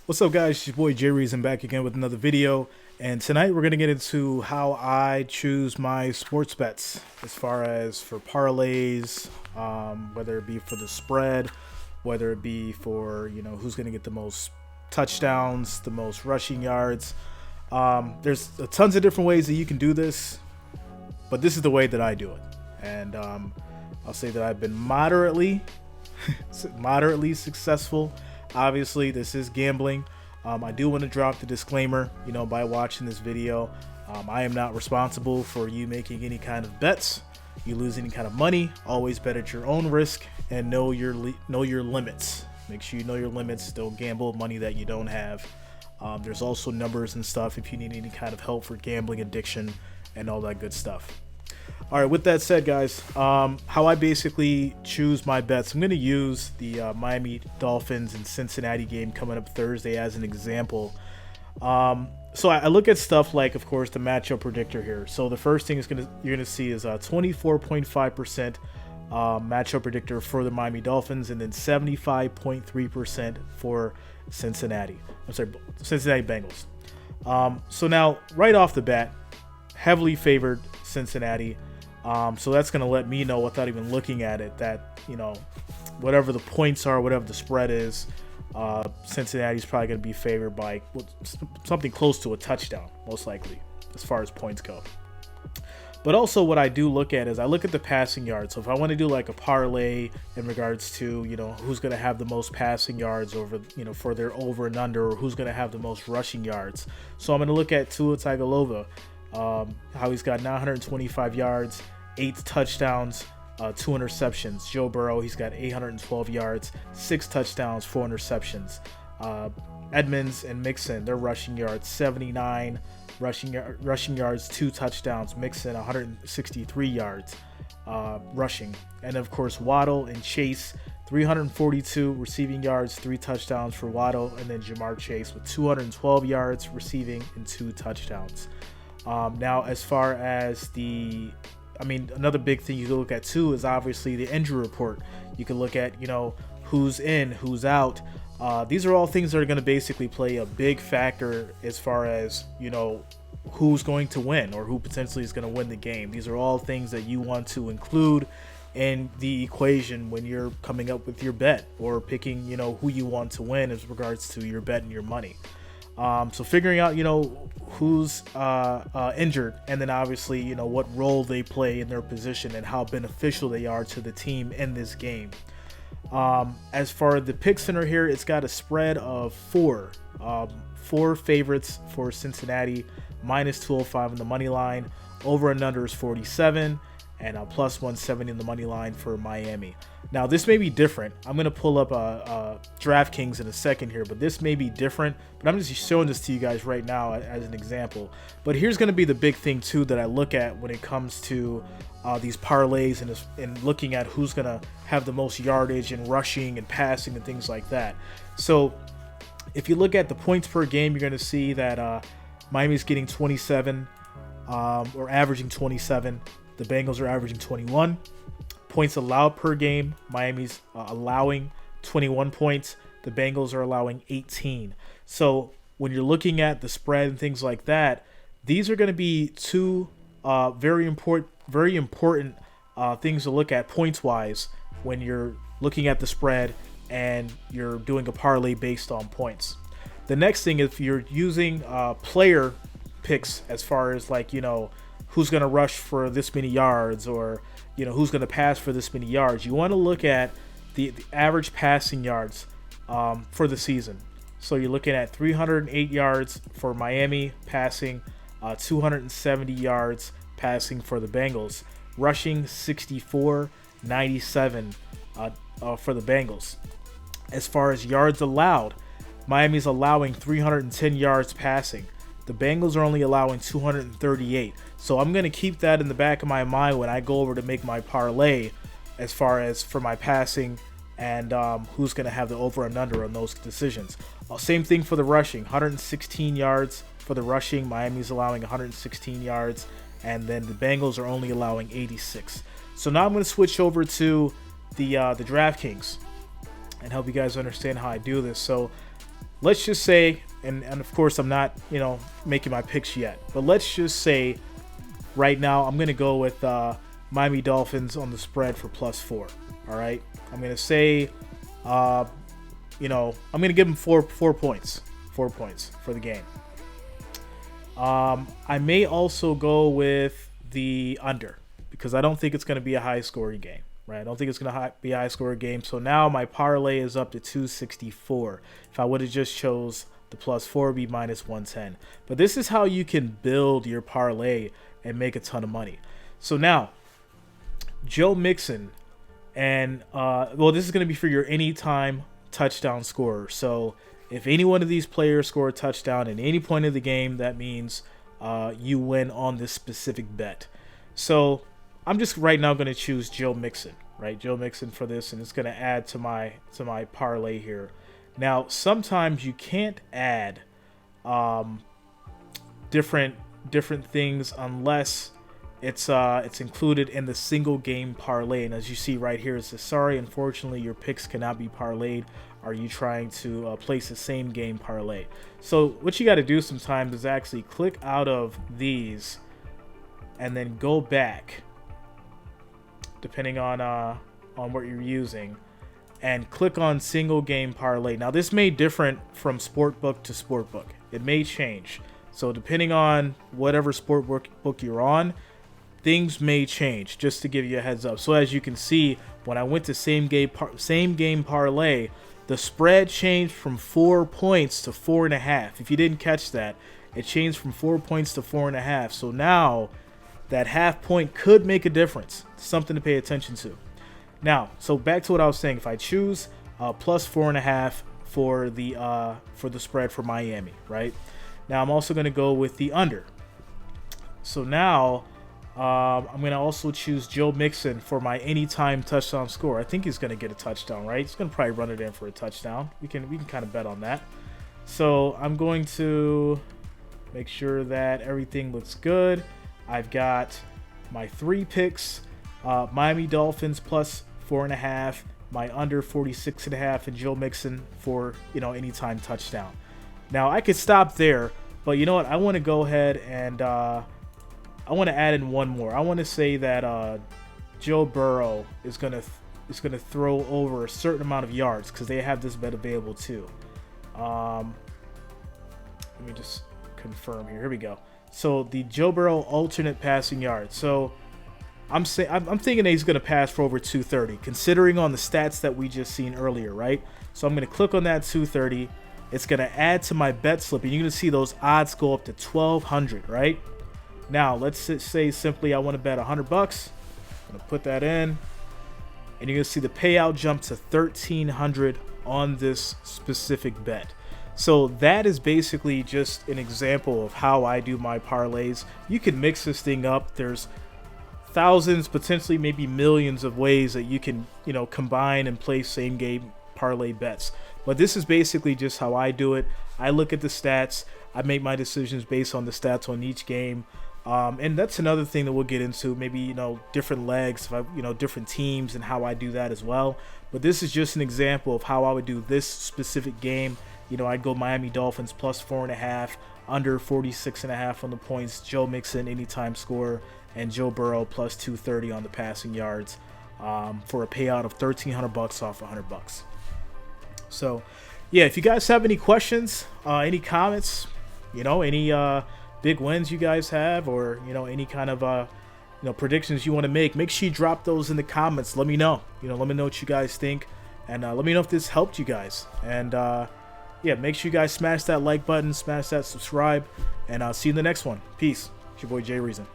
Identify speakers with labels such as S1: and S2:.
S1: What's up, guys? It's your boy Jay Reason back again with another video, and tonight we're going to get into how I choose my sports bets as far as for parlays, whether it be for the spread, whether it be for who's going to get the most touchdowns, the most rushing yards. There's tons of different ways that you can do this, but this is the way that I do it, and I'll say that I've been moderately successful. Obviously, this is gambling. I do want to drop the disclaimer, by watching this video. I am not responsible for you making any kind of bets. You lose any kind of money, always bet at your own risk and know your limits. Make sure you know your limits. Don't gamble money that you don't have. There's also numbers and stuff if you need any kind of help for gambling addiction and all that good stuff. All right, with that said, guys, how I basically choose my bets, I'm going to use the Miami Dolphins and Cincinnati game coming up Thursday as an example. So I look at stuff like, of course, the matchup predictor here. So the first thing you're going to see is a 24.5% matchup predictor for the Miami Dolphins, and then 75.3% for Cincinnati Bengals. So now, right off the bat, heavily favored Cincinnati. So that's going to let me know without even looking at it that, whatever the points are, whatever the spread is, Cincinnati's probably going to be favored by something close to a touchdown, most likely, as far as points go. But also what I do look at is I look at the passing yards. So if I want to do like a parlay in regards to, who's going to have the most passing yards over, for their over and under, or who's going to have the most rushing yards. So I'm going to look at Tua Tagovailoa. How he's got 925 yards, 8 touchdowns, 2 interceptions. Joe Burrow, he's got 812 yards, 6 touchdowns, 4 interceptions. Edmonds and Mixon, their rushing yards, 79 rushing yards, 2 touchdowns. Mixon, 163 yards rushing. And of course, Waddle and Chase, 342 receiving yards, 3 touchdowns for Waddle, and then Jamar Chase with 212 yards receiving and 2 touchdowns. Now, as far as another big thing you can look at too is obviously the injury report. You can look at, who's in, who's out. These are all things that are going to basically play a big factor as far as, who's going to win or who potentially is going to win the game. These are all things that you want to include in the equation when you're coming up with your bet or picking, who you want to win as regards to your bet and your money. So figuring out, who's injured, and then obviously, what role they play in their position and how beneficial they are to the team in this game. As far as the pick center here, it's got a spread of 4 favorites for Cincinnati, minus 205 on the money line. Over and under is 47, and a plus 170 in the money line for Miami. Now, this may be different. I'm going to pull up Draftkings in a second here, but this may be different. But I'm just showing this to you guys right now as an example. But here's going to be the big thing, too, that I look at when it comes to these parlays and looking at who's going to have the most yardage and rushing and passing and things like that. So if you look at the points per game, you're going to see that Miami's getting 27 or averaging 27. The Bengals are averaging 21. Points allowed per game, Miami's allowing 21 points. The Bengals are allowing 18. So when you're looking at the spread and things like that, these are going to be two very important things to look at points-wise when you're looking at the spread and you're doing a parlay based on points. The next thing, if you're using player picks as far as who's going to rush for this many yards or who's going to pass for this many yards, you want to look at the average passing yards for the season. So you're looking at 308 yards for Miami passing, 270 yards passing for the Bengals, rushing 64, 97 for the Bengals. As far as yards allowed, Miami's allowing 310 yards passing. The Bengals are only allowing 238. So I'm going to keep that in the back of my mind when I go over to make my parlay as far as for my passing and who's going to have the over and under on those decisions. Same thing for the rushing. 116 yards for the rushing. Miami's allowing 116 yards. And then the Bengals are only allowing 86. So now I'm going to switch over to the Draftkings and help you guys understand how I do this. So let's just say, and of course I'm not, making my picks yet, but let's just say right now I'm going to go with Miami Dolphins on the spread for +4. All right. I'm going to say, I'm going to give them four points for the game. I may also go with the under because I don't think it's going to be a high scoring game, right? I don't think it's going to be a high scoring game. So now my parlay is up to 264. If I would have just chose the +4, it'd be -110. But this is how you can build your parlay and make a ton of money. So now, Joe Mixon, and this is going to be for your anytime touchdown scorer. So if any one of these players score a touchdown at any point of the game, that means you win on this specific bet. So I'm just right now going to choose Joe Mixon, right? Joe Mixon for this, and it's going to add to my parlay here. Now, sometimes you can't add different things unless it's included in the single game parlay. And as you see right here, it says, sorry, unfortunately, your picks cannot be parlayed. Are you trying to place the same game parlay? So what you got to do sometimes is actually click out of these and then go back, depending on what you're using, and click on single game parlay. Now this may different from sportbook to sportbook. It may change. So depending on whatever sportbook you're on, things may change, just to give you a heads up. So as you can see, when I went to same game parlay, the spread changed from 4 points to 4.5. If you didn't catch that, it changed from 4 points to 4.5. So now that half point could make a difference. Something to pay attention to. Now, so back to what I was saying. If I choose +4.5 for the spread for Miami, right? Now I'm also going to go with the under. So now I'm going to also choose Joe Mixon for my anytime touchdown score. I think he's going to get a touchdown, right? He's going to probably run it in for a touchdown. We can kind of bet on that. So I'm going to make sure that everything looks good. I've got my 3 picks, Miami Dolphins +4.5, my under 46.5, and Joe Mixon for anytime touchdown. Now I could stop there, but you know what? I want to go ahead and I want to add in one more. I want to say that Joe Burrow is gonna throw over a certain amount of yards because they have this bet available too. Let me just confirm here. Here we go. So the Joe Burrow alternate passing yards. So I'm thinking that he's going to pass for over 230, considering on the stats that we just seen earlier, right? So I'm going to click on that 230. It's going to add to my bet slip, and you're going to see those odds go up to 1,200, right? Now let's say simply I want to bet $100. I'm going to put that in, and you're going to see the payout jump to 1,300 on this specific bet. So that is basically just an example of how I do my parlays. You can mix this thing up. There's thousands, potentially maybe millions of ways that you can, combine and play same game parlay bets. But this is basically just how I do it. I look at the stats. I make my decisions based on the stats on each game. And that's another thing that we'll get into, maybe, different legs, different teams and how I do that as well. But this is just an example of how I would do this specific game. I'd go Miami Dolphins +4.5, under 46.5 on the points, Joe Mixon anytime score, and Joe Burrow +230 on the passing yards for a payout of $1,300 off $100. So, yeah, if you guys have any questions, any comments, any big wins you guys have, or any kind of predictions you want to make sure you drop those in the comments. Let me know. Let me know what you guys think, and let me know if this helped you guys. And yeah, make sure you guys smash that like button, smash that subscribe, and I'll see you in the next one. Peace. It's your boy Jay Reason.